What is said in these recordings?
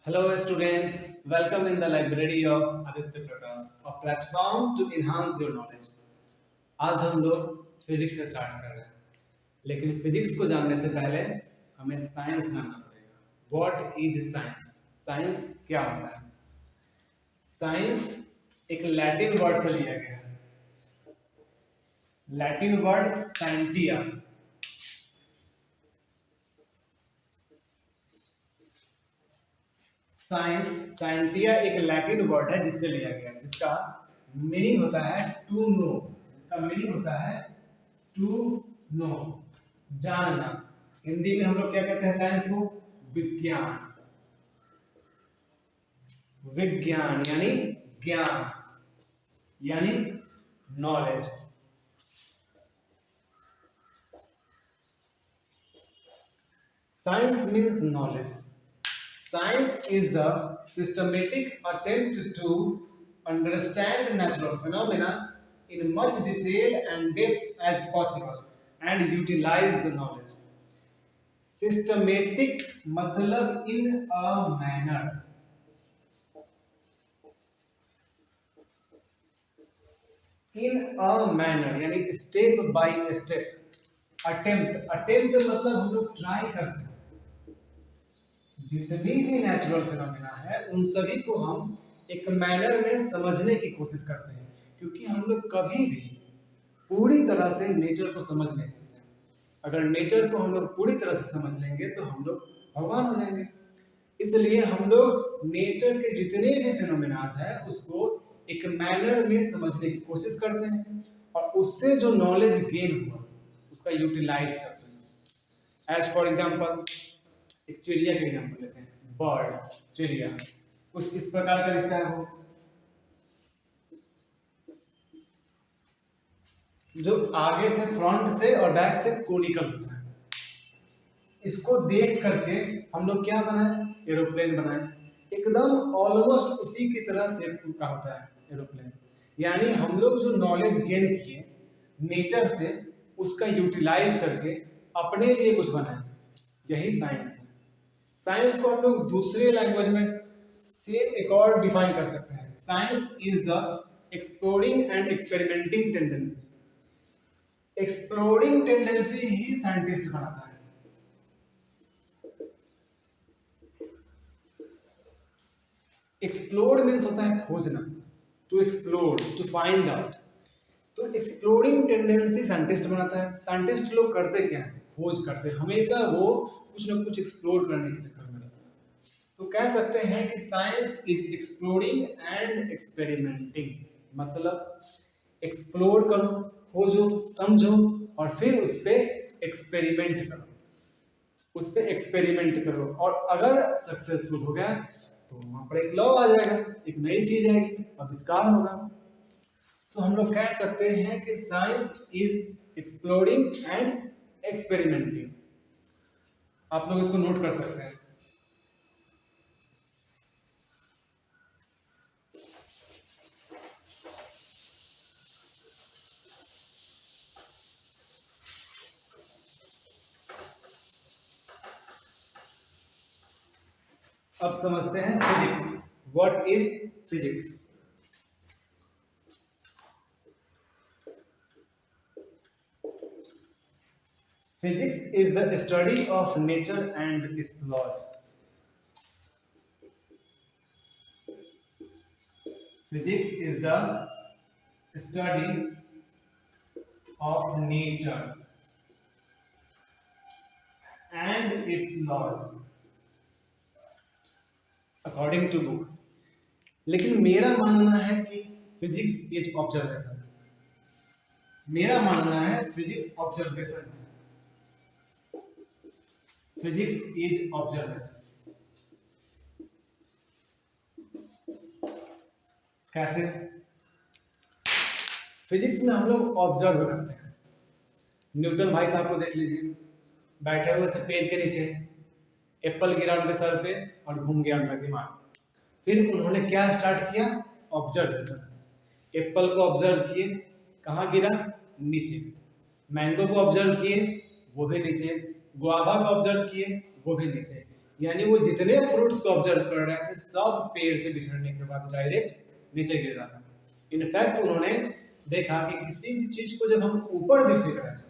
Hello students, welcome in the library of Aditya Prakash, a platform to enhance your knowledge. आज हम लोग physics से start कर रहे हैं, लेकिन फिजिक्स को जानने से पहले हमें साइंस जानना पड़ेगा। What is science? साइंस क्या होता है? साइंस एक लैटिन वर्ड से लिया गया है। Latin word scientia. Science scientia एक लैटिन वर्ड है जिससे लिया गया है, जिसका मीनिंग होता है टू नो। जिसका मीनिंग होता है टू नो, जानना। हिंदी में हम लोग क्या कहते हैं साइंस को? विज्ञान। विज्ञान यानी ज्ञान, यानी knowledge. Science means knowledge. Science is the systematic attempt to understand natural phenomena in much detail and depth as possible and utilize the knowledge. Systematic मतलब in a manner. In a manner यानी step by step. Attempt मतलब हम लोग try करते हैं। जितनी भी natural phenomena है उन सभी को हम एक मैनर में समझने की कोशिश करते हैं, क्योंकि हम लोग कभी भी पूरी तरह से नेचर को समझ नहीं सकते। अगर नेचर को हम लोग पूरी तरह से समझ लेंगे तो हम लोग भगवान हो जाएंगे। इसलिए हम लोग नेचर के जितने भी फिनोमेनाज है उसको एक मैनर में समझने की कोशिश करते हैं और उससे जो नॉलेज गेन हुआ उसका यूटिलाइज करते हैं। एज फॉर एग्जाम्पल एक चिड़िया का एग्जाम्पल लेते हैं। बर्ड, चिड़िया कुछ इस प्रकार का दिखता है। वो जो आगे से, फ्रंट से और बैक से कोनिकल होता है। इसको देख करके हम लोग क्या बनाए? एरोप्लेन बनाए। एकदम ऑलमोस्ट उसी की तरह से का होता है एरोप्लेन। यानी हम लोग जो नॉलेज गेन किए नेचर से उसका यूटिलाइज करके अपने लिए कुछ बनाए, यही साइंस है। साइंस को हम लोग दूसरे लैंग्वेज में सेम एक और डिफाइन कर सकते हैं। Science is the exploring and experimenting tendency. Exploring tendency ही साइंटिस्ट बनाता है। एक्सप्लोर मीन्स होता है खोजना, to explore, to find out. तो एक्सप्लोरिंग टेंडेंसी साइंटिस्ट बनाता है। साइंटिस्ट लोग करते क्या है? खोज करते हैं। हमेशा वो कुछ ना कुछ एक्सप्लोर करने के चक्कर में रहता है। तो कह सकते हैं कि science is exploring and experimenting. मतलब एक्सप्लोर करो, खोजो, समझो और फिर उस पर एक्सपेरिमेंट करो। उस पर एक्सपेरिमेंट करो और अगर सक्सेसफुल हो गया तो वहां पर एक लॉ आ जाएगा, एक नई चीज आएगी, आविष्कार होगा। सो हम लोग कह सकते हैं कि science is exploring and experimenting. आप लोग इसको नोट कर सकते हैं। अब समझते हैं physics. What is physics? Physics is the study of nature and its laws. Physics is the study of nature and its laws according to book. लेकिन मेरा मानना है कि फिजिक्स इज ऑब्जर्वेशन। मेरा मानना है फिजिक्स ऑब्जर्वेशन है। Physics is observation. कैसे? फिजिक्स में हम लोग ऑब्जर्व करते हैं। न्यूटन भाई साहब को देख लीजिए, बैठे हुए थे पेड़ के नीचे, एप्पल गिरा उनके सर पे और घूम गया उनका दिमाग। फिर उन्होंने क्या स्टार्ट किया? ऑब्जर्वेशन। एप्पल को ऑब्जर्व किए, कहाँ गिरा? नीचे। मैंगो को ऑब्जर्व किए, वो भी नीचे। गुआवा को ऑब्जर्व किए, वो भी नीचे। यानी वो जितने फ्रूट्स को ऑब्जर्व कर रहे थे सब पेड़ से बिछड़ने के बाद डायरेक्ट नीचे गिर रहा था। इनफैक्ट उन्होंने देखा कि किसी भी चीज को जब हम ऊपर भी फेंक रहे हैं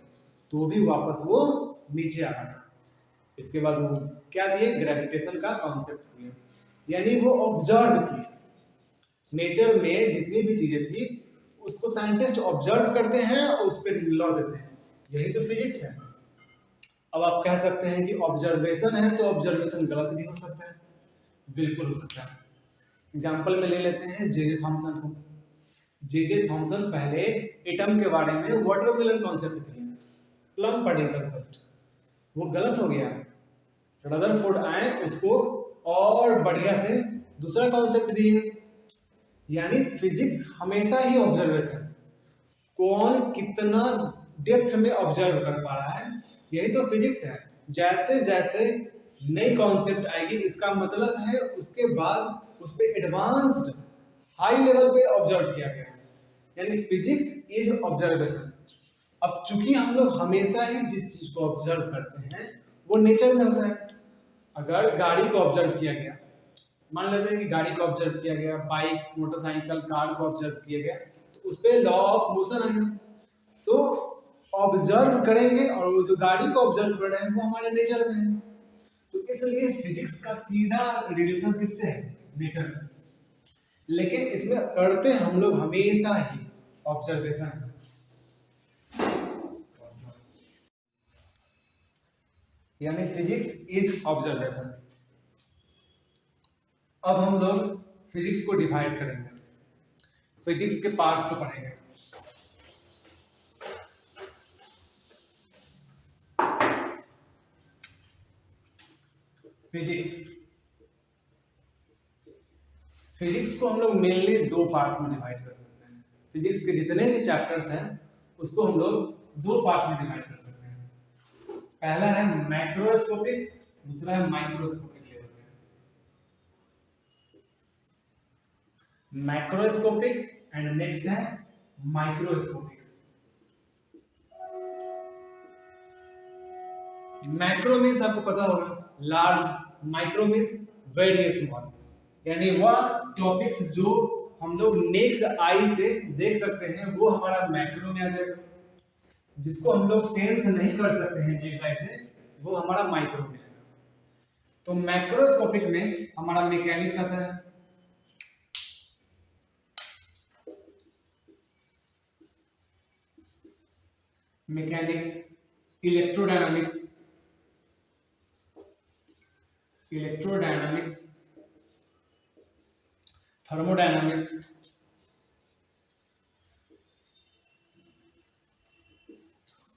तो भी वापस वो नीचे आ रहा था। इसके बाद वो क्या दिए, ग्रेविटेशन का कॉन्सेप्ट दिए, यानी वो ऑब्जर्व किए नेचर में जितनी भी चीजें थी उसको साइंटिस्ट ऑब्जर्व करते हैं और उस पर लॉ देते हैं। यही तो फिजिक्स है। अब आप कह सकते हैं कि ऑब्जर्वेशन है तो ऑब्जर्वेशन गलत भी हो सकता है, बिल्कुल हो सकता है। एग्जाम्पल में ले लेते हैं जे थॉमसन को। जे थॉमसन पहले एटम के बारे में वाटरमेलन कॉन्सेप्ट दिए, प्लम पडिंग कॉन्सेप्ट, वो गलत हो गया। रदरफोर्ड आए उसको और बढ़िया से दूसरा कॉन्सेप्ट दिए। यानी फिजिक्स हमेशा ही ऑब्जर्वेशन, कौन कितना डेप्थ में ऑब्जर्व कर पा रहा है, यही तो फिजिक्स है। जैसे जैसे नई कॉन्सेप्ट आएगी इसका मतलब है उसके बाद उस पर एडवांस्ड हाई लेवल पे ऑब्जर्व किया गया है, यानी फिजिक्स इज ऑब्जर्वेशन। अब चूंकि हम लोग हमेशा ही जिस चीज को ऑब्जर्व करते हैं वो नेचर में होता है। अगर गाड़ी को ऑब्जर्व किया गया, मान लेते हैं कि गाड़ी को ऑब्जर्व किया गया, बाइक, मोटरसाइकिल, कार को ऑब्जर्व किया गया, तो उस पर लॉ ऑफ मोशन आएगा। तो ऑब्जर्व करेंगे और वो जो गाड़ी को ऑब्जर्व कर रहे हैं वो हमारे नेचर में है। तो इसलिए फिजिक्स का सीधा रिलेशन किससे है, नेचर से। लेकिन इसमें करते हम लोग हमेशा ही ऑब्जर्वेशन, यानी फिजिक्स इज ऑब्जर्वेशन। अब हम लोग फिजिक्स को डिवाइड करेंगे, फिजिक्स के पार्ट्स को पढ़ेंगे। फिजिक्स को हम लोग मेनली दो पार्ट्स में डिवाइड कर सकते हैं। फिजिक्स के जितने भी चैप्टर्स हैं उसको हम लोग दो पार्ट्स में डिवाइड कर सकते हैं। पहला है मैक्रोस्कोपिक, दूसरा है माइक्रोस्कोपिक लेवल पे। मैक्रोस्कोपिक एंड नेक्स्ट है माइक्रोस्कोपिक। मैक्रो मीन्स आपको पता होगा large, micro means very small, यानी वह टॉपिक्स जो हम लोग नेक्ड आई से देख सकते हैं वो हमारा मैक्रो में आ जाएगा। जिसको हम लोग सेंस नहीं कर सकते हैं नेक्ड आई से वो हमारा माइक्रो में आएगा। तो मैक्रोस्कोपिक में हमारा मैकेनिक्स आता है, मैकेनिक्स, इलेक्ट्रोडायनामिक्स, थर्मोडायनामिक्स,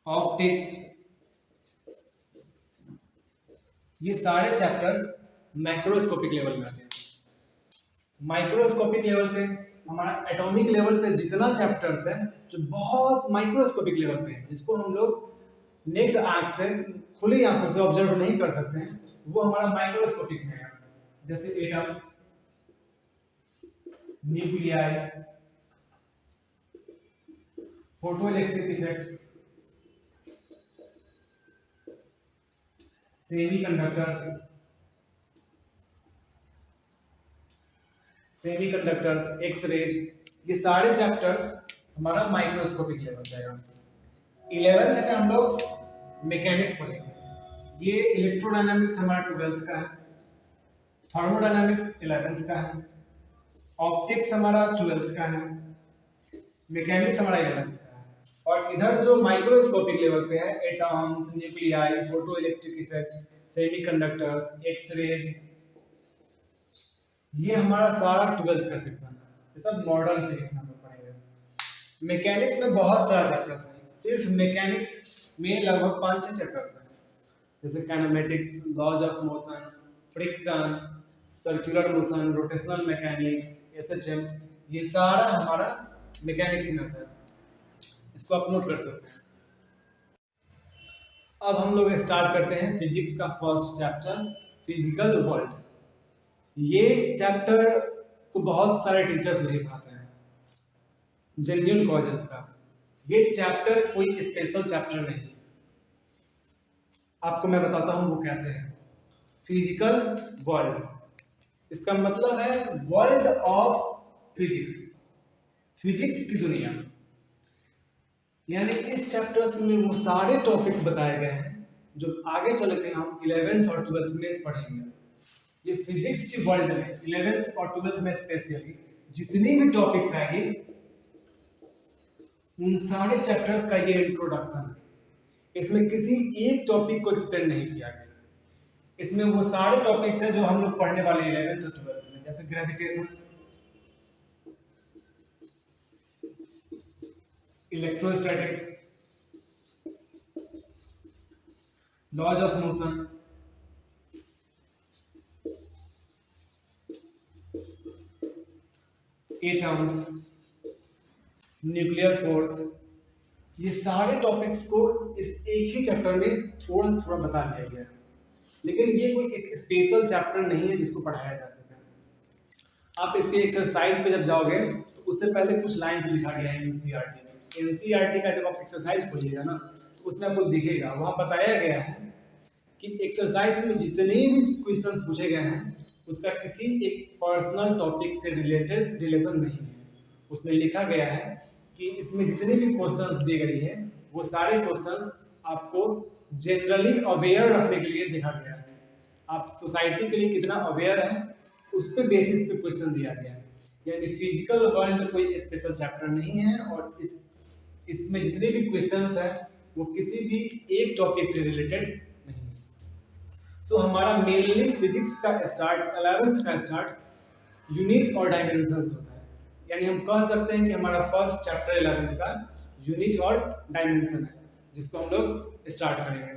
ऑप्टिक्स, ये सारे चैप्टर्स मैक्रोस्कोपिक लेवल में आते हैं। माइक्रोस्कोपिक लेवल पे हमारा एटॉमिक लेवल पे जितना चैप्टर्स है जो बहुत माइक्रोस्कोपिक लेवल पे है, जिसको हम लोग नेक्ड आंख से, खुली आंखों से ऑब्जर्व नहीं कर सकते हैं, वो हमारा माइक्रोस्कोपिक में है। जैसे atoms, nuclei, photoelectric effect, semiconductors, X-rays, ये सारे चैप्टर्स हमारा माइक्रोस्कोपिक लेवल पे आएगा। 11th में हम लोग मैकेनिक्स पढ़ेंगे। ये इलेक्ट्रोडायनामिक्स हमारा 12th का है, थर्मोडायनामिक्स 11th का है, ऑप्टिक्स हमारा 12th का है, मैकेनिक्स हमारा 11th का है। और इधर जो माइक्रोस्कोपिक लेवल पे है atoms, nuclei, photoelectric effect, semiconductors, X-rays, ये हमारा सारा 12th का सेक्शन है। ये सब मॉडर्न फिजिक्स में हम लोग पढ़ेंगे। मैकेनिक्स में बहुत सारा चैप्टर्स हैं, सिर्फ मैकेनिक्स में लगभग 5-6 चैप्टर्स हैं, जैसे kinematics, laws of motion, friction, circular motion, rotational mechanics, SHM, ये सारा हमारा मैकेनिक्स में आता है। इसको आप नोट कर सकते हैं। अब हम लोग स्टार्ट करते हैं फिजिक्स का फर्स्ट चैप्टर, फिजिकल वर्ल्ड। ये चैप्टर को बहुत सारे टीचर्स नहीं पढ़ाते हैं, जेन्युइन कॉज है उसका। ये चैप्टर कोई स्पेशल चैप्टर नहीं, आपको मैं बताता हूं वो कैसे है। फिजिकल वर्ल्ड, इसका मतलब है वर्ल्ड ऑफ फिजिक्स, फिजिक्स की दुनिया। यानी इस चैप्टर्स में वो सारे टॉपिक्स बताए गए हैं जो आगे चल के हम 11th और 12th में पढ़ेंगे। ये फिजिक्स की वर्ल्ड में 11th और 12th में स्पेशली जितनी भी टॉपिक्स आएंगे उन सारे चैप्टर्स का ये इंट्रोडक्शन है। इसमें किसी एक टॉपिक को एक्सप्लेन नहीं किया गया, इसमें वो सारे टॉपिक्स हैं जो हम लोग पढ़ने वाले हैं 11th और 12th में, जैसे gravitation, electrostatics, laws of motion, atoms, nuclear force. ये सारे टॉपिक्स को इस एक ही चैप्टर में थोड़ा थोड़ा बता दिया गया है, लेकिन ये कोई एक स्पेशल चैप्टर नहीं है जिसको पढ़ाया जा सके। आप इसके एक्सरसाइज पे जब जाओगे तो उससे पहले कुछ लाइंस लिखा गया है एनसीईआरटी में। एनसीईआरटी का जब आप एक्सरसाइज खोलिएगा ना तो उसमें आपको दिखेगा, वहाँ बताया गया है कि एक्सरसाइज में जितने भी क्वेश्चंस पूछे गए हैं उसका किसी एक पर्सनल टॉपिक से रिलेटेड रिलेशन नहीं है। उसमें लिखा गया है कि इसमें जितने भी क्वेश्चंस दिए गए हैं वो सारे क्वेश्चंस आपको जनरली अवेयर रखने के लिए दिखा गया है। आप सोसाइटी के लिए कितना अवेयर है उस पे बेसिस पे क्वेश्चन दिया गया है। यानी फिजिकल वर्ल्ड कोई स्पेशल चैप्टर नहीं है और इसमें जितने भी क्वेश्चंस हैं वो किसी भी एक टॉपिक से रिलेटेड नहीं है। सो हमारा मेनली फिजिक्स का स्टार्ट 11th का स्टार्ट यूनिट और डायमेंशंस होता है। यानी हम कह सकते हैं कि हमारा फर्स्ट चैप्टर 11th का यूनिट और डायमेंशन है, जिसको हम लोग स्टार्ट करेंगे,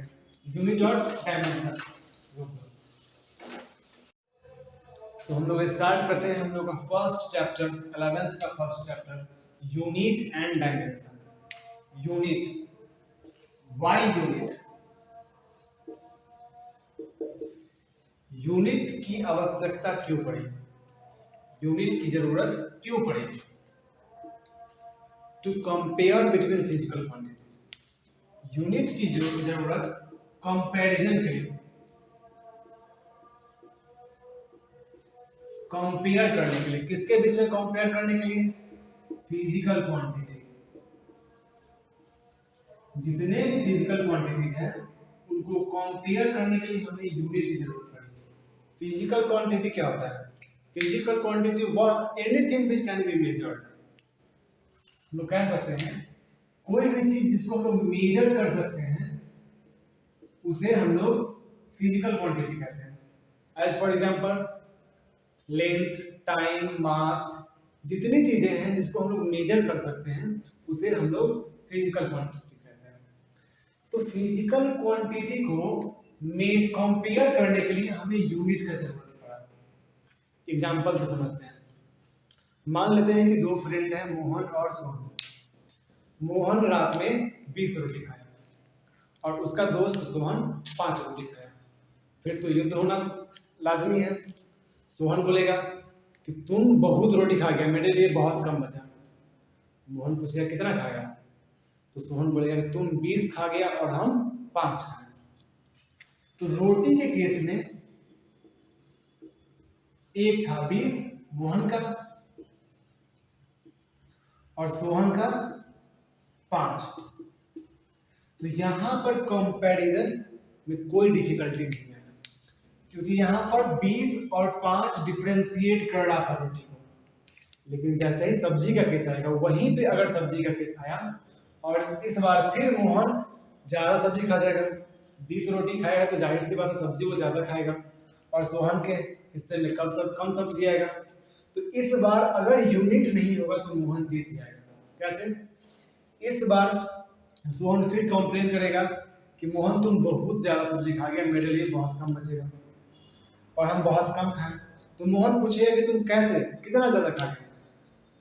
यूनिट और डायमेंशन। तो हम लोग स्टार्ट करते हैं हम लोग का फर्स्ट चैप्टर 11th का first chapter unit and dimension. Unit, why unit? Unit की आवश्यकता क्यों पड़ी, यूनिट की जरूरत क्यों पड़ी? To compare between physical quantities. Unit की जरूरत कंपैरिजन के लिए, कंपेयर करने के लिए। किसके बीच में कंपेयर करने के लिए? Physical quantity. जितने भी फिजिकल क्वांटिटीज हैं उनको कंपेयर करने के लिए हमें यूनिट की जरूरत पड़ेगी। फिजिकल क्वांटिटी क्या होता है? फिजिकल क्वांटिटी वह anything which can be measured. हम लोग कह सकते हैं कोई भी चीज जिसको हम लोग मेजर कर सकते हैं उसे हम लोग फिजिकल क्वांटिटी कहते हैं। As for example length, time, mass, जितनी चीजें हैं जिसको हम लोग मेजर कर सकते हैं उसे हम लोग फिजिकल क्वांटिटी कहते हैं। तो फिजिकल क्वांटिटी को कंपेयर करने के लिए हमें यूनिट का जरूरत पड़ा। एग्जांपल से समझते हैं। मान लेते हैं कि दो फ्रेंड हैं, मोहन और सोहन। मोहन रात में 20 रोटी खाया और उसका दोस्त सोहन 5 रोटी खाया। फिर तो युद्ध होना लाजमी है। सोहन बोलेगा कि तुम बहुत रोटी खा गया, मेरे लिए बहुत कम बचा। मोहन पूछेगा कितना खाया, तो सोहन बोलेगा कि तुम 20 खा गया और हम 5 खाए। तो रोटी के केस में एक था 20 मोहन का और सोहन का 5। तो यहां पर कंपैरिजन में कोई डिफिकल्टी नहीं है, क्योंकि यहाँ पर 20 और 5 डिफरेंशिएट कर रहा था रोटी को। लेकिन जैसे ही सब्जी का केस आएगा, वहीं पे अगर सब्जी का केस आया और इस बार फिर मोहन ज्यादा सब्जी खा जाएगा, 20 रोटी खाएगा तो जाहिर सी बात है सब्जी वो ज्यादा खाएगा और सोहन के हिस्से में कम सब्जी आएगा। तो इस बार अगर यूनिट नहीं होगा तो मोहन जीत जाएगा। कैसे? इस बार सोहन फिर कंप्लेन करेगा कि मोहन तुम बहुत ज्यादा सब्जी खा गया, मेरे लिए बहुत कम बचेगा और हम बहुत कम खाएं। तो मोहन पूछेगा कि तुम कैसे, कितना ज्यादा खा गए?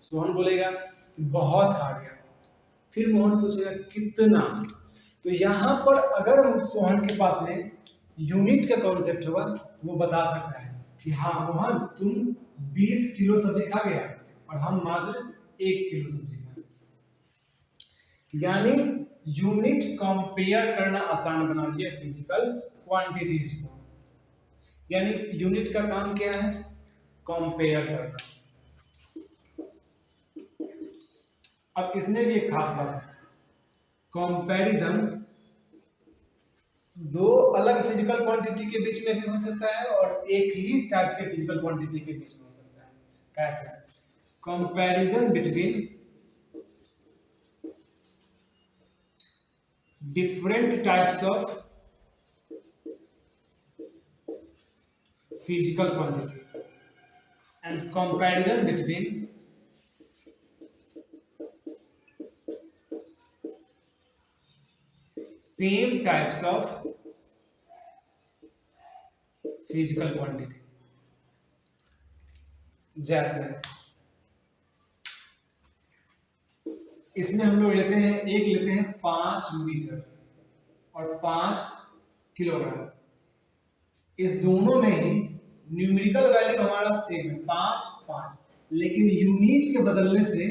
सोहन बोलेगा कि बहुत खा गया। फिर मोहन पूछेगा कितना? तो यहाँ पर अगर सोहन के पास में यूनिट का कॉन्सेप्ट होगा तो वो बता सकता है कि हाँ मोहन तुम 20 किलो सब्जी खा गया और हम मात्र 1 किलो सब्जी खाए। यानी यूनिट कंपेयर करना आसान बना दिया फिजिकल क्वांटिटीज को। यानी यूनिट का काम क्या है? कंपेयर करना। अब इसमें भी एक खास बात है, कंपैरिजन दो अलग फिजिकल क्वांटिटी के बीच में भी हो सकता है और एक ही टाइप के फिजिकल क्वांटिटी के बीच में हो सकता है। कैसे? Comparison between different types of physical quantity and comparison between same types of physical quantity। जैसे इसमें हम लोग लेते हैं, एक लेते हैं 5 मीटर और 5 किलोग्राम। इस दोनों में ही न्यूमेरिकल वैल्यू हमारा सेम है 5 5, लेकिन यूनिट के बदलने से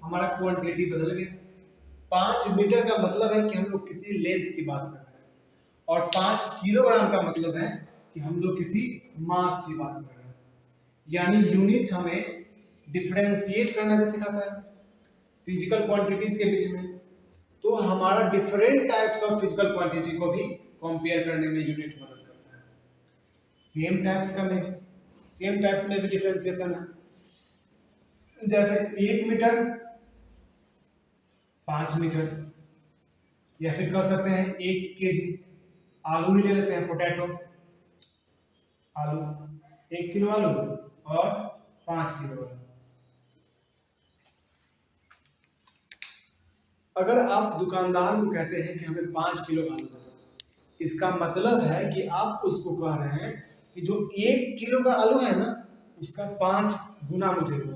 हमारा क्वांटिटी बदल गया। 5 मीटर का मतलब है कि हम लोग किसी लेंथ की बात कर रहे हैं और 5 किलोग्राम का मतलब है कि हम लोग किसी मास की बात कर रहे हैं। यानी यूनिट हमें डिफरेंशिएट करना भी सिखाता है फिजिकल क्वांटिटीज के बीच में। तो हमारा different types of physical quantity को भी कंपेयर करने में यूनिट मदद करता है। सेम टाइप्स में भी डिफरेंशिएशन है। जैसे 1 मीटर 5 मीटर, या फिर कह सकते हैं 1 केजी। आलू भी ले लेते हैं, पोटैटो आलू, 1 किलो आलू और 5 किलो आलू। अगर आप दुकानदार को कहते हैं कि हमें 5 किलो आलू दो, इसका मतलब है कि आप उसको कह रहे हैं कि जो 1 किलो का आलू है ना, उसका 5 गुना मुझे दो।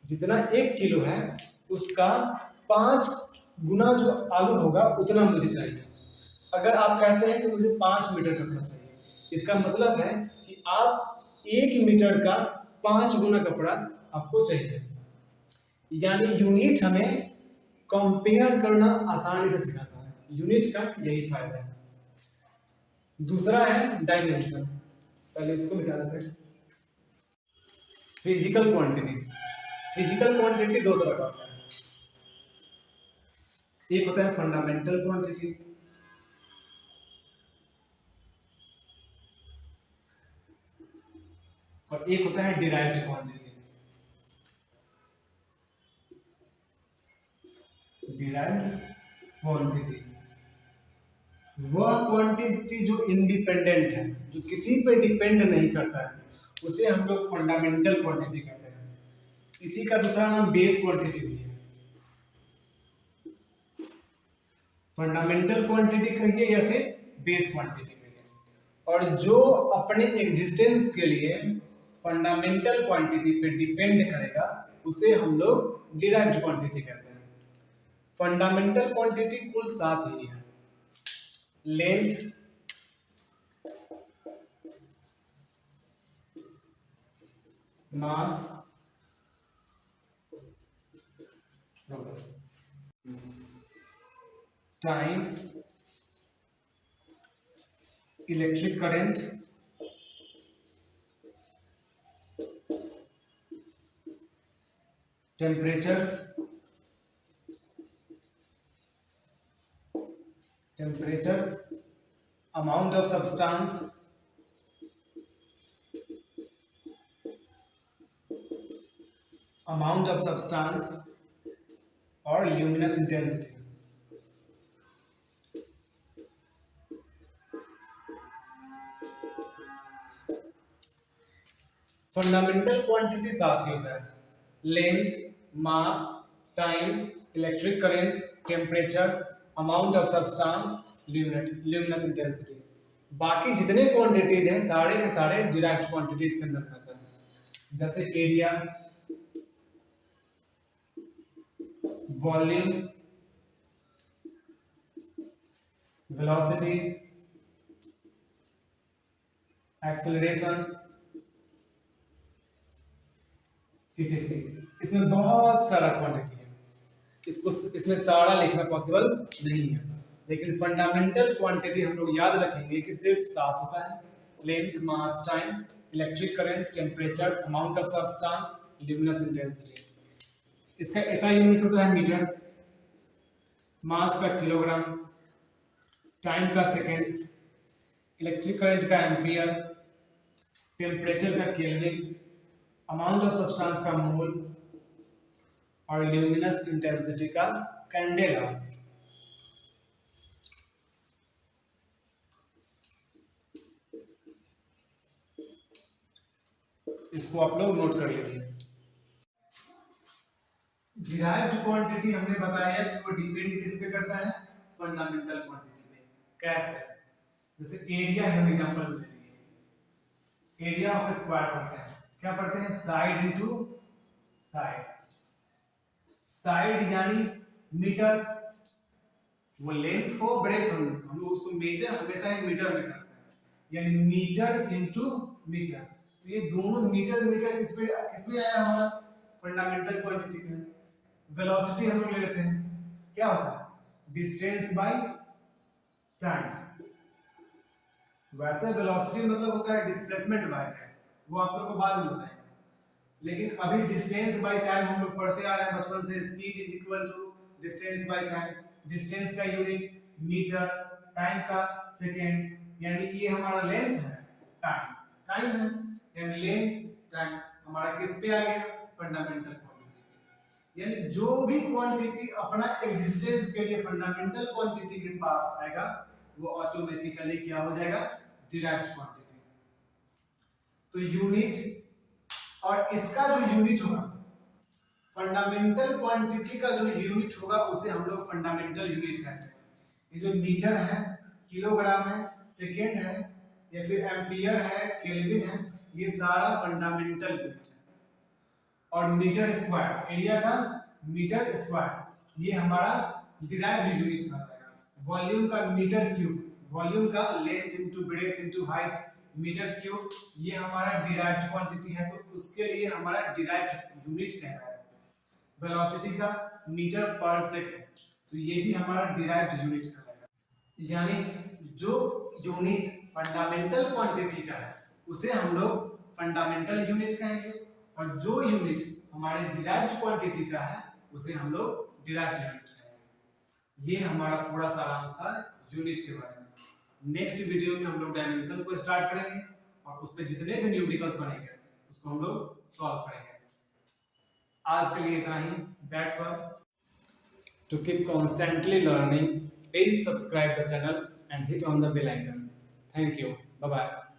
जितना 1 किलो है उसका 5 गुना जो आलू होगा उतना मुझे चाहिए। अगर आप कहते हैं कि मुझे 5 मीटर कपड़ा चाहिए, इसका मतलब है कि आप 1 मीटर का 5 गुना कपड़ा आपको चाहिए। यानी यूनिट हमें कंपेयर करना आसानी से सिखाता है। यूनिट का यही फायदा है। दूसरा है डायमेंशन। पहले इसको मिटा देते हैं। फिजिकल क्वांटिटी दो तरह का होता है। एक होता है फंडामेंटल क्वांटिटी और एक होता है डिराइव्ड क्वांटिटी। डिराइव्ड क्वांटिटी वह क्वांटिटी जो इंडिपेंडेंट है, जो किसी पे डिपेंड नहीं करता है, उसे हम लोग फंडामेंटल क्वांटिटी कहते हैं। इसी का दूसरा नाम बेस क्वांटिटी भी है। फंडामेंटल क्वांटिटी कहिए या फिर बेस क्वांटिटी कहिए। और जो अपने एग्जिस्टेंस के लिए फंडामेंटल क्वांटिटी पे डिपेंड करेगा उसे हम लोग डिराइव्ड क्वांटिटी कहते हैं। फंडामेंटल क्वांटिटी कुल 7 ही है। Length, mass, time, electric current, temperature, amount of substance, और ल्यूमिनस इंटेंसिटी। फंडामेंटल क्वांटिटी 7 ही होता है। Length, mass, time, electric current, temperature, amount of substance, luminous intensity. बाकी जितने क्वांटिटीज हैं सारे के सारे डिराइव्ड क्वांटिटीज के अंदर आते हैं। जैसे area, volume, velocity, acceleration, etc। इसमें बहुत सारा क्वांटिटी है, इसमें सारा लिखना पॉसिबल नहीं है, लेकिन फंडामेंटल क्वांटिटी हम लोग याद रखेंगे कि सिर्फ 7 होता है। length, mass, time, electric current, temperature, amount of substance, luminous intensity. इसका ऐसा यूनिट होता है मीटर, मास का किलोग्राम, टाइम का सेकेंड, इलेक्ट्रिक करंट का एम्पियर, टेम्परेचर का केल्विन, अमाउंट ऑफ सब्सटेंस का मोल और ल्यूमिनस इंटेंसिटी का कैंडेला। इसको आप लोग नोट कर लीजिए। डिराइव्ड क्वांटिटी हमने बताया कि वो डिपेंड किस पे करता है, फंडामेंटल क्वांटिटी पे। कैसे? जैसे एरिया है, हम एग्जांपल ले लीजिए, एरिया ऑफ स्क्वायर पढ़ते हैं, क्या पढ़ते हैं, साइड इनटू साइड। साइड यानी मीटर, वो लेंथ हो ब्रेथ हो, हम लोग उसको मेजर हमेशा एक मीटर में करते हैं, यानी मीटर इनटू मीटर। तो ये दोनों मीटर मीटर किसमें आया हमारा, फंडामेंटल क्वांटिटी में। वेलोसिटी हम लोग ले लेते हैं, क्या होता है, डिस्टेंस बाय टाइम। वैसे वेलोसिटी मतलब होता है डिस्प्लेसमेंट बाय टाइम, वो आप लोग को बाद में बताएंगे। लेकिन अभी डिस्टेंस बाय टाइम हम लोग पढ़ते आ रहे हैं बचपन से, speed is equal to distance by time. Distance का यूनिट मीटर, टाइम का सेकेंड, यानी कि ये हमारा लेंथ है, टाइम टाइम है, यानी लेंथ टाइम हमारा किस पे आ गया, फंडामेंटल क्वांटिटी। यानी जो भी क्वांटिटी अपना एग्जिस्टेंस के लिए फंडामेंटल क्वांटिटी के पास आएगा वो ऑटोमेटिकली क्या हो जाएगा, डिराइव्ड क्वांटिटी। तो यूनिट, और इसका जो यूनिट होगा, फंडामेंटल क्वांटिटी का जो यूनिट होगा उसे हम लोग फंडामेंटल यूनिट कहते हैं। ये जो मीटर है, किलोग्राम है, सेकेंड है, या फिर एम्पियर है, केल्विन है, ये सारा फंडामेंटल यूनिट है। और मीटर स्क्वायर, एरिया का मीटर स्क्वायर, ये हमारा डिराइव्ड यूनिट बन जाएगा। वॉल्यूम का मीटर क्यूब, वॉल्यूम का length into breadth into height, metre cube, ये हमारा डिराइव्ड क्वांटिटी है, तो उसके लिए हमारा डिराइव्ड यूनिट कहलाएगा। वेलोसिटी का मीटर पर सेकंड, तो ये भी हमारा डिराइव्ड यूनिट कहलाएगा। यानी जो यूनिट फंडामेंटल क्वांटिटी का है उसे हम लोग फंडामेंटल यूनिट कहेंगे, और जो यूनिट हमारे डिराइव्ड क्वांटिटी का है उसे हम लोग डिराइव्ड यूनिट कहेंगे। ये हमारा पूरा सारांश था यूनिट के बारे में। नेक्स्ट वीडियो में हम लोग डायमेंशन को स्टार्ट करेंगे और उस पे जितने भी न्यूमेरिकल्स बनेंगे उसको हम लोग सॉल्व करेंगे। आज के लिए इतना ही, that's all. To keep constantly learning, please subscribe the channel and hit on the bell icon. Thank you. Bye bye.